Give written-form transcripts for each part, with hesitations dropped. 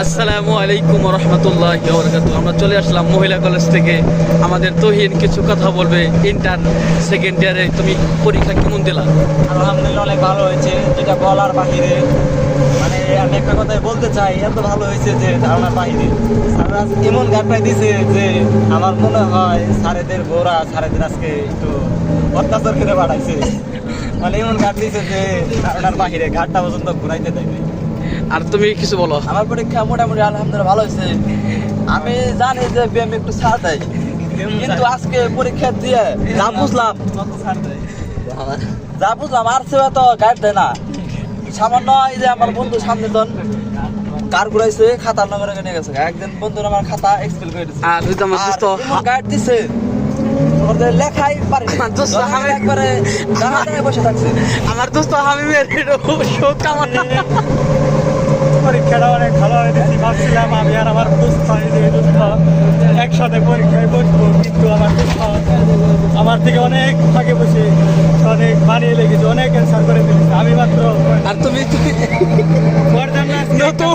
আসসালামু আলাইকুম রহমতুল্লাহ আমরা চলে আসলাম মহিলা কলেজ থেকে। আমাদের তহিন কিছু কথা বলবে। ইন্টার সেকেন্ড ইয়ারে তুমি পরীক্ষা কেমন দিলা? আলহামদুলিল্লাহ অনেক ভালো হয়েছে, যেটা বলার বাহিরে। মানে আমি একটা কথাই বলতে চাই, এত ভালো হয়েছে যে ধারণার বাহিরে। স্যাররা এমন গানটাই দিছে যে আমার মনে হয় স্যারেদের গোড়া স্যারেদের আজকে একটু অত্যাচার করে বাড়াইছে। মানে এমন গান দিছে যে ধারণার বাহিরে, ঘাটটা পর্যন্ত ঘুরাইতে দেয়নি। আর তুমি কিছু বলো। আমার পরীক্ষা মোটামুটি আলহামদুলিল্লাহ ভালো হয়েছে। আমি জানি যে ব্যায়াম একটু ছাড় দেয়, কিন্তু আজকে পরীক্ষা দিয়ে যা বুঝলাম আর সেবা তো গাইড দেয় না। সামান্য এই যে আমার বন্ধু সামনে তখন কার ঘুরাইছে, খাতার নগরে নিয়ে গেছে। একদিন বন্ধুর আমার খাতা এক্সপেল করে দিচ্ছে, আর তুই তো আমার দোস্ত গাইড দিছে ওদের লেখাই পারে না। দোস্ত আমি একবারে দাঁড়ায় বসে থাকছে। আমার দোস্ত হামিমের শোক আমার পরীক্ষাটা অনেক ভালো হয়েছে। ভাবছিলাম আমি আর আমার দোস্ত একসাথে পরীক্ষায় বসবো, কিন্তু আমার দোস্ত আমার থেকে অনেক ফাঁকে বসে অনেক বানিয়ে লেগেছে, অনেক অ্যান্সার করে ফেলেছে। আমি মাত্র আর তুমি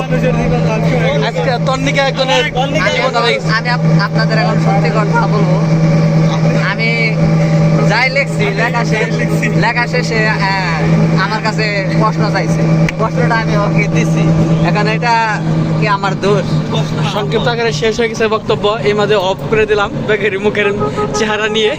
মানুষের জীবন ধ্বংস হয়ে গেছে। আজকে তন্নিকা একজনের জীবন হারাই গেছে। আমি আপনাদের এখন সত্যি কথা বলবো। আমি যাই লিখছি, লেখা শেষে আমার কাছে প্রশ্ন চাইছে, প্রশ্নটা আমি ওকে দিচ্ছি। এখন এটা কি আমার দোষ? সংক্ষিপ্ত আকারে শেষ হয়ে গেছে বক্তব্য। এই মাঝে অফ করে দিলাম বেগের মুখের চেহারা নিয়ে।